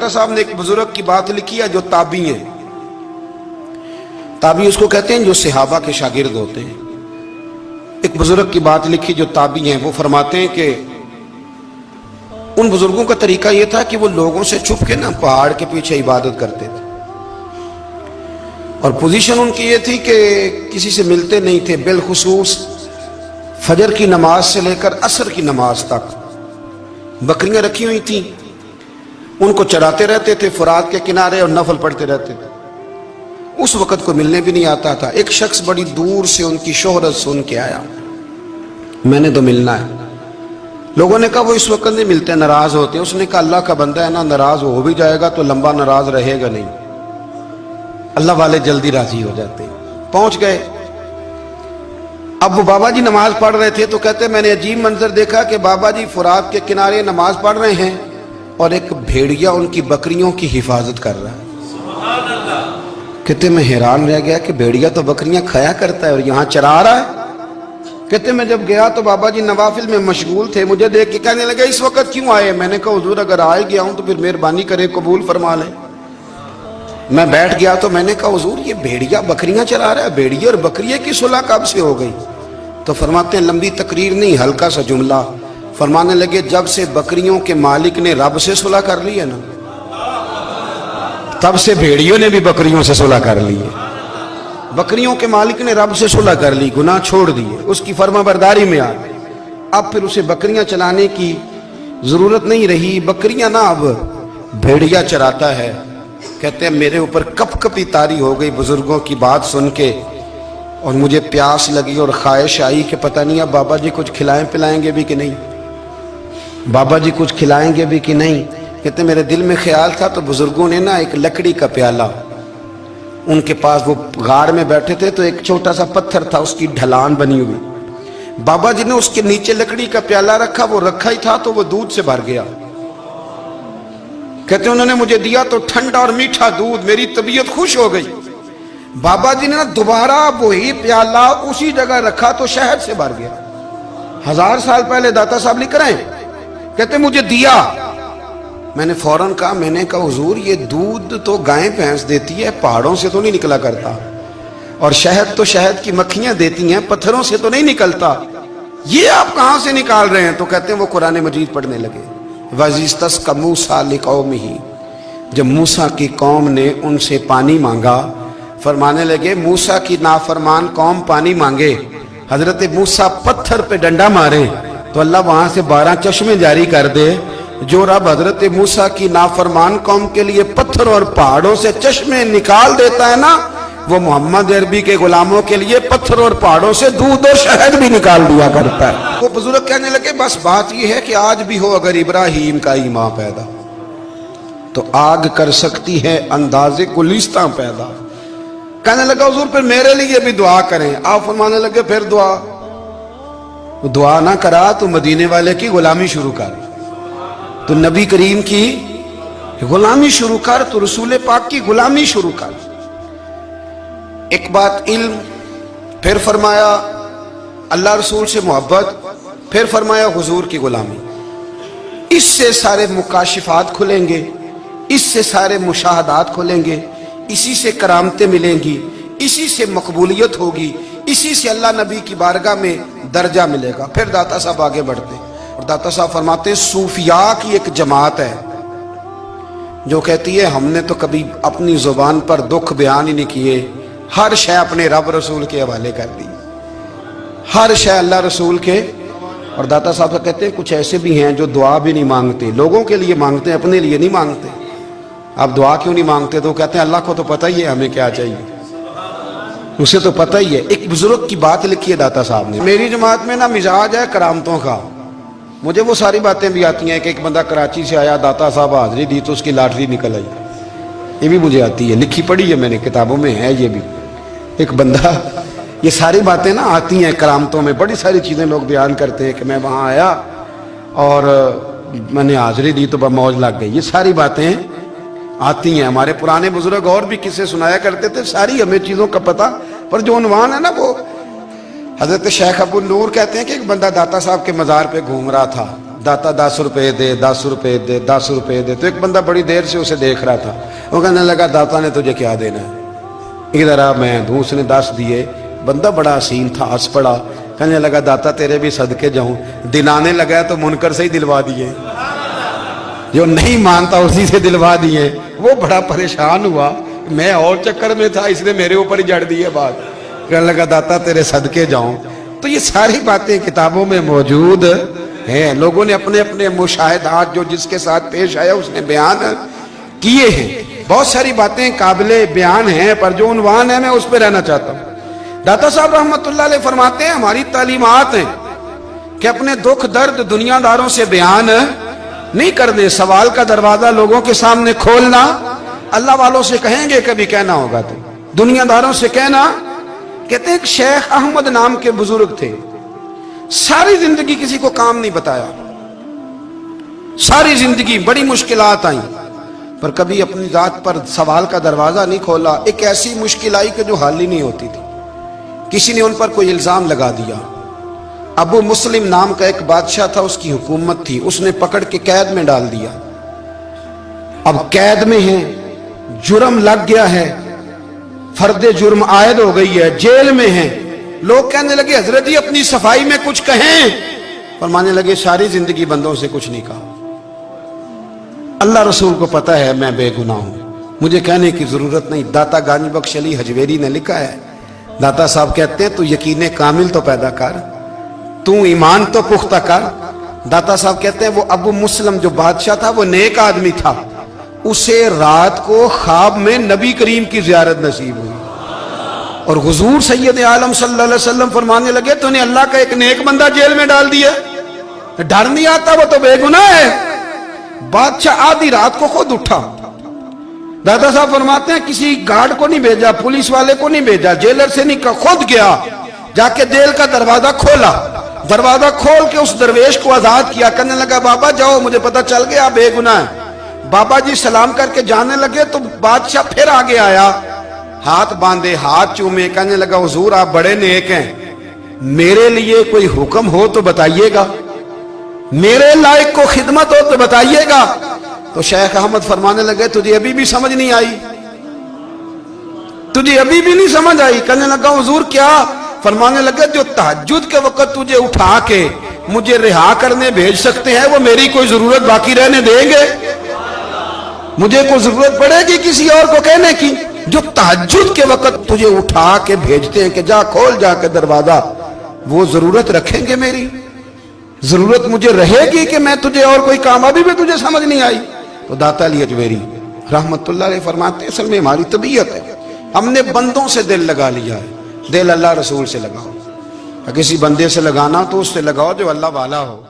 दाता साहब ने एक बुजुर्ग की बात लिखी है जो ताबी है, ताबी उसको कहते हैं जो सहाबा के शागिर्द होते हैं। एक बुजुर्ग की बात लिखी जो ताबी हैं, वो फरमाते हैं कि उन बुजुर्गों का तरीका यह था कि वो लोगों से छुप के ना पहाड़ के पीछे इबादत करते थे, और पोजीशन उनकी ये थी कि किसी से मिलते नहीं थे, बिलखुसूस फजर की नमाज से लेकर असर की नमाज तक बकरियां रखी हुई थी, उनको चराते रहते थे फुरात के किनारे और नफल पढ़ते रहते थे। उस वक्त को मिलने भी नहीं आता था। एक शख्स बड़ी दूर से उनकी शोहरत सुन के आया, मैंने तो मिलना है। लोगों ने कहा वो इस वक्त नहीं मिलते, नाराज होते हैं। उसने कहा अल्लाह का बंदा है ना, नाराज हो भी जाएगा तो लंबा नाराज रहेगा नहीं, अल्लाह वाले जल्दी राजी हो जाते हैं। पहुंच गए। अब वो बाबा जी नमाज पढ़ रहे थे तो कहते मैंने अजीब मंजर देखा कि बाबा जी फुरात के किनारे नमाज पढ़ रहे हैं और एक भेड़िया उनकी बकरियों की हिफाजत कर रहा है। कहते मैं हैरान रह गया कि भेड़िया तो बकरियां खाया करता है और यहाँ चरा रहा है। कहते मैं जब गया तो बाबा जी नवाफिल में मशगूल थे, मुझे देख के कहने लगे इस वक्त क्यों आए। मैंने कहा हुजूर अगर आ ही गया हूं तो फिर मेहरबानी करे कबूल फरमा ले। मैं बैठ गया तो मैंने कहा हुजूर ये भेड़िया बकरियां चला रहा है, भेड़िया और बकरिया की सुलह कब से हो गई। तो फरमाते हैं लंबी तकरीर नहीं, हल्का सा जुमला। फरमाने लगे जब से बकरियों के मालिक ने रब से सुलह कर ली है ना, तब से भेड़ियों ने भी बकरियों से सुलह कर ली है। बकरियों के मालिक ने रब से सुलह कर ली, गुनाह छोड़ दिए, उसकी फर्माबरदारी में आ गए। अब फिर उसे बकरियां चलाने की जरूरत नहीं रही, बकरियां ना अब भेड़िया चराता है। कहते हैं मेरे ऊपर कपकपी तारी हो गई बुजुर्गों की बात सुन के, और मुझे प्यास लगी और ख्वाहिश आई कि पता नहीं अब बाबा जी कुछ खिलाएं पिलाएंगे भी कि नहीं, बाबा जी कुछ खिलाएंगे भी कि नहीं। कहते मेरे दिल में ख्याल था तो बुजुर्गों ने ना एक लकड़ी का प्याला, उनके पास वो गार में बैठे थे तो एक छोटा सा पत्थर था, उसकी ढलान बनी हुई, बाबा जी ने उसके नीचे लकड़ी का प्याला रखा, वो रखा ही था तो वो दूध से भर गया। कहते उन्होंने मुझे दिया तो ठंडा और मीठा दूध, मेरी तबीयत खुश हो गई। बाबा जी ने ना दोबारा वही प्याला उसी जगह रखा तो शहद से भर गया। 1000 साल पहले दाता साहब लिख रहे हैं। कहते मुझे दिया, मैंने फौरन कहा, मैंने कहा हुजूर ये दूध तो गाय भैंस देती है, पहाड़ों से तो नहीं निकला करता, और शहद तो शहद की मक्खियां देती हैं, पत्थरों से तो नहीं निकलता, ये आप कहां से निकाल रहे हैं। तो कहते हैं वो कुरान मजीद पढ़ने लगे। वज़िस्तस्क़ा मूसा लिक़ौमिही, जब मूसा की कौम ने उनसे पानी मांगा, फरमाने लगे मूसा की नाफरमान कौम पानी मांगे, हजरत मूसा पत्थर पे डंडा मारे तो अल्लाह वहां से 12 चश्मे जारी कर दे। जो रब हजरत मूसा की नाफरमान कौम के लिए पत्थर और पहाड़ों से चश्मे निकाल देता है ना, वो मोहम्मद अरबी के गुलामों के लिए पत्थर और पहाड़ों से दूध और शहद भी निकाल दिया करता है। वो बुजुर्ग कहने लगे बस बात यह है कि आज भी हो अगर इब्राहिम का ईमान पैदा तो आग कर सकती है अंदाजे गुलिस्तां पैदा। कहने लगा हुजूर फिर मेरे लिए भी दुआ करें। आप फरमाने लगे फिर दुआ ना करा तो मदीने वाले की गुलामी शुरू कर, तो नबी करीम की गुलामी शुरू कर, तो रसूल पाक की गुलामी शुरू कर। एक बात इल्म, फिर फरमाया अल्लाह रसूल से मोहब्बत, फिर फरमाया हुजूर की गुलामी। इससे सारे मुकाशिफात खुलेंगे, इससे सारे मुशाहदात खुलेंगे, इसी से करामतें मिलेंगी, इसी से मकबूलियत होगी, इसी से अल्लाह नबी की बारगाह में दर्जा मिलेगा। फिर दाता साहब आगे बढ़ते और दाता साहब फरमाते हैं सूफिया की एक जमात है जो कहती है हमने तो कभी अपनी जुबान पर दुख बयान ही नहीं किए, हर शय अपने रब रसूल के हवाले कर दी, हर शय अल्लाह रसूल के। और दाता साहब कहते हैं कुछ ऐसे भी हैं जो दुआ भी नहीं मांगते, लोगों के लिए मांगते हैं, अपने लिए नहीं मांगते। आप दुआ क्यों नहीं मांगते? तो कहते हैं अल्लाह को तो पता ही है हमें क्या चाहिए, उसे तो पता ही है। एक बुजुर्ग की बात लिखी है दाता साहब ने, मेरी जमात में ना मिजाज है करामतों का, मुझे वो सारी बातें भी आती हैं कि एक बंदा कराची से आया, दाता साहब हाजिरी दी तो उसकी लॉटरी निकल आई, ये भी मुझे आती है, लिखी पढ़ी है मैंने, किताबों में है ये भी। एक बंदा, ये सारी बातें ना आती हैं करामतों में, बड़ी सारी चीजें लोग बयान करते हैं कि मैं वहां आया और मैंने हाजिरी दी तो मौज लग गई, ये सारी बातें आती हैं। हमारे पुराने बुजुर्ग और भी किस्से सुनाया करते थे, सारी हमें चीजों का पता, पर जो उन्वान है ना वो हजरत शेख अबू नूर कहते हैं कि एक बंदा दाता साहब के मजार पे घूम रहा था, दाता 10 रुपए दे, 10 रुपए दे, 10 रुपए दे। तो एक बंदा बड़ी देर से उसे देख रहा था। वो कहने लगा दाता ने तुझे क्या देना है? इधर आ मैं दूँ। उसने 10 दिए। बंदा बड़ा हसीन था, हंस पड़ा। कहने लगा दाता तेरे भी सदके जाऊं। दिलाने लगा तो मुनकर से ही दिलवा दिए, जो नहीं मानता उसी से दिलवा दिए। वो बड़ा परेशान हुआ, मैं और चक्कर में था, इसने मेरे ऊपर ही जड़ दी है बात। कहने लगा दाता तेरे सदके जाऊं। तो ये सारी बातें किताबों में मौजूद हैं। लोगों ने अपने अपने मुशाहिदात जो जिसके साथ पेश आया उसने बयान किए हैं। बहुत सारी बातें काबिले बयान हैं, पर जो उन्वान है मैं उस पर रहना चाहता हूँ। दाता साहब रहमतुल्लाह अलैह फरमाते हैं हमारी तालीमात हैं कि अपने दुख दर्द दुनियादारों से बयान नहीं करने, सवाल का दरवाजा लोगों के सामने खोलना। अल्लाह वालों से कहेंगे कभी कहना होगा तो, दुनियादारों से कहना। कहते हैं शेख अहमद नाम के बुजुर्ग थे, सारी जिंदगी किसी को काम नहीं बताया, सारी जिंदगी बड़ी मुश्किलात आई, पर कभी अपनी जात पर सवाल का दरवाजा नहीं खोला। एक ऐसी मुश्किल आई कि जो हल ही नहीं होती थी। किसी ने उन पर कोई इल्जाम लगा दिया। अबू मुस्लिम नाम का एक बादशाह था, उसकी हुकूमत थी, उसने पकड़ के कैद में डाल दिया। अब कैद में है, जुर्म लग गया है, फर्दे जुर्म आयद हो गई है, जेल में है। लोग कहने लगे हजरत जी अपनी सफाई में कुछ कहें। फरमाने लगे सारी जिंदगी बंदों से कुछ नहीं कहा, अल्लाह रसूल को पता है मैं बेगुनाह हूं, मुझे कहने की जरूरत नहीं। दाता गानी बख्श अली हजवेरी ने लिखा है, दाता साहब कहते हैं तू यकीन कामिल तो पैदा कर, तू ईमान तो पुख्ता कर। दाता साहब कहते हैं वो अबू मुस्लिम जो बादशाह था वो नेक आदमी था, उसे रात को ख्वाब में नबी करीम की ज़ियारत नसीब हुई और हुजूर सैयद आलम सल्लल्लाहु अलैहि वसल्लम फरमाने लगे तूने अल्लाह का एक नेक बंदा जेल में डाल दिया, डर नहीं आता, वो तो बेगुनाह है। बादशाह आधी रात को खुद उठा। दादा साहब फरमाते हैं किसी गार्ड को नहीं भेजा, पुलिस वाले को नहीं भेजा, जेलर से नहीं कहा, खुद गया, जाके जेल का दरवाजा खोला। दरवाजा खोल के उस दरवेश को आजाद किया। कहने लगा बाबा जाओ, मुझे पता चल गया आप बेगुनाह है। बाबा जी सलाम करके जाने लगे तो बादशाह फिर आगे आया, हाथ बांधे, हाथ चूमे। कहने लगा हुजूर आप बड़े नेक हैं, मेरे लिए कोई हुक्म हो तो बताइएगा, मेरे लायक को खिदमत हो तो बताइएगा। तो शेख अहमद फरमाने लगे तुझे अभी भी समझ नहीं आई, तुझे अभी भी नहीं समझ आई। कहने लगा हुजूर क्या? फरमाने लगे जो तहज्जुद के वक्त तुझे उठा के मुझे रिहा करने भेज सकते हैं वो मेरी कोई जरूरत बाकी रहने देंगे? मुझे कोई जरूरत पड़ेगी किसी और को कहने की? जो तहज्जुद के वक्त तुझे उठा के भेजते हैं कि जा खोल जाके दरवाजा, वो जरूरत रखेंगे? मेरी जरूरत मुझे रहेगी कि मैं तुझे और कोई काम, अभी भी तुझे समझ नहीं आई? तो दाता अली अजमेरी रहमतुल्लाह अलैह फरमाते असल में हमारी तबीयत है, हमने बंदों से दिल लगा लिया है। दिल अल्लाह रसूल से लगाओ, किसी बंदे से लगाना तो उससे लगाओ जो अल्लाह वाला हो।